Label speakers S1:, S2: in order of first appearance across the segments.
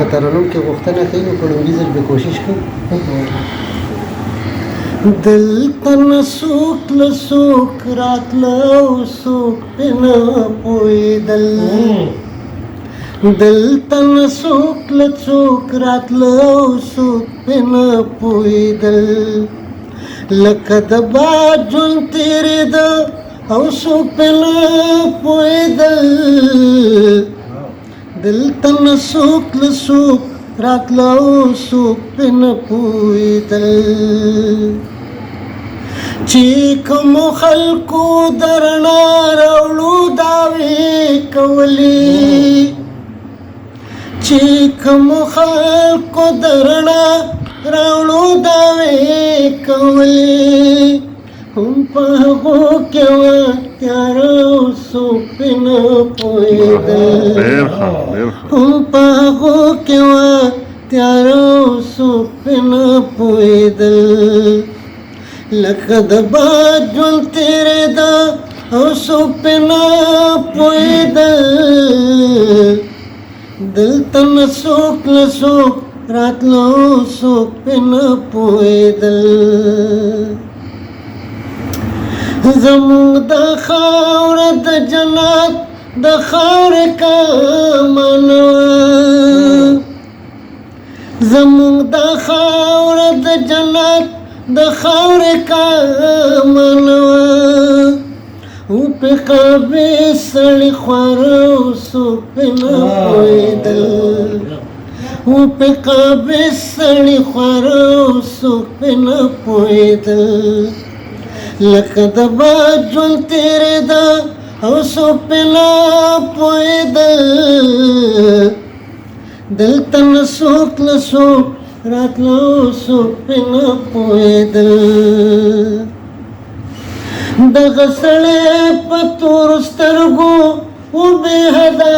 S1: لکه ترنم کې غوښتنه کوي نو په لومړي ځل به کوشش کوو. دلته نه څوک له څوک راتله او څوک پرې نه پوهېدل، دلته نه څوک له څوک راتله او څوک پرې نه پوهېدل، لکه د باد ژوند تېرېده او څوک پرې نه پوهېدل، دلته نه څوک له څوک راتله او څوک پرې نه پوهېدل. چې کومو خلکو د رڼا راوړو دعوې کولې، چې کومو خلکو د رڼا راوړو دعوې کولې، هم په هغو کې وه تیاره او څوک پرې نه پوهېدل، هم په هغو کې وه تیاره او څوک پرې نه پوهېدل، لکه د باد ژوند تېرېده او څوک پرې نه پوهېدل، دلته نه څوک له څوک راتله او څوک پرې نه پوهېدل. زموږ دا خاوره د جنت د خاورې کمان وه، زموږ دا خاوره د جنت د خاورې کمان وه، او پرې قابض سړي خواره او څوک پرې نه پوهېدل، او پرې قابض سړي خواره او څوک پرې نه پوهېدل، لکه د باد ژوند تېرېده او څوک پرې نه پوهېدل، دلته نه څوک له څوک راتله او څوک پرې نه پوهېدل. دغه سړی په تورو سترګو و بې حده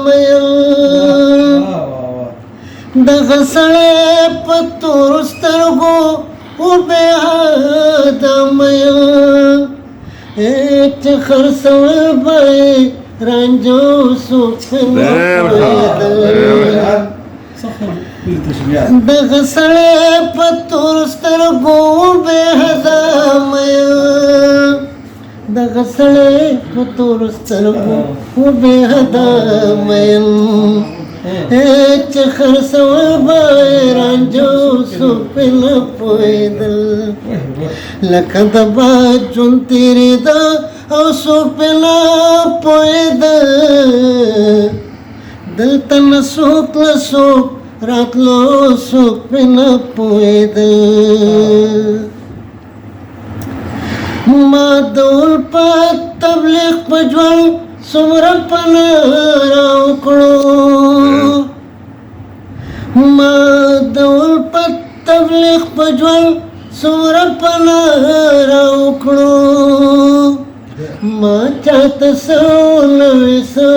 S1: مین، دغه سړی په تورو سترګو و بې حده مین، چې خرڅول به یې رانجه او څوک پرې نه پوهېدل، دغه سړی په تورو سترګو بې حده مین، دغه سړی په تورو سترګو بې حده مین، چې خرڅول به یې رانجه او څوک پرې نه پوهېدل، لکه د باد ژوند تېرېده او څوک پرې نه پوهېدل، دلته نه څوک له څوک راتله او څوک پرې نه پوهېدل. ما د الفت تبلیغ په ژوند څومره پناه راوکړو، ما د الفت تبلیغ په ژوند څومره پناه راوکړو، ما چاته څه ونوي څه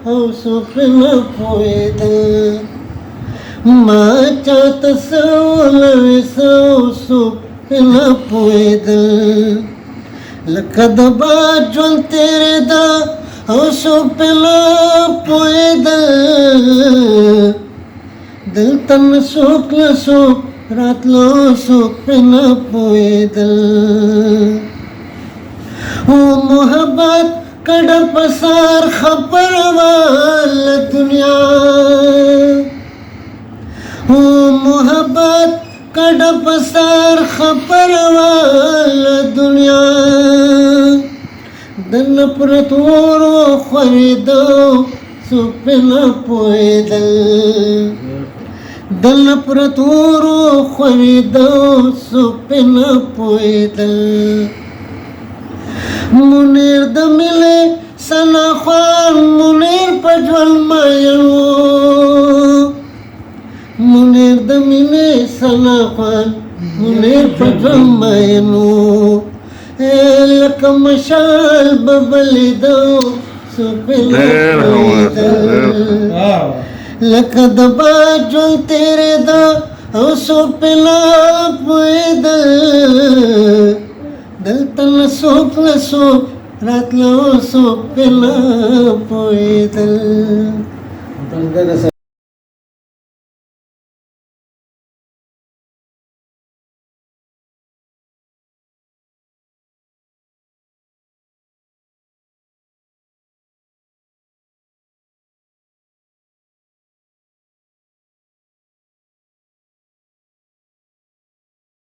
S1: او څوک پرې نه پوهېدل، ما چاته څه ونوي څه او څوک پرې نه پوهېدل، لکه د باد ژوند تېرېده او څوک پرې نه پوهېدل، دلته نه څوک له څوک راتله او څوک پرې نه پوهېدل. او محبت کډه په سر خبره وه له دنیا، او محبت کډه په سر خبره وه له دنیا، د نفرت اور وخورېده څوک پرې نه پوهېدل، د نفرت اور وخورېده څوک پرې نه پوهېدل، منیر د ملې ثنا خوان منیر په ژوند مین و، منیر د ملې ثنا خوان منیر په ژوند مین و، لکه مشال به بلېده څوک پرې نه پوهېدل، لکه د باد ژوند تېرېده او څوک پرې نه پوهېدل، دلته نه څوک له څوک راتله او څوک پرې نه پوهېدل.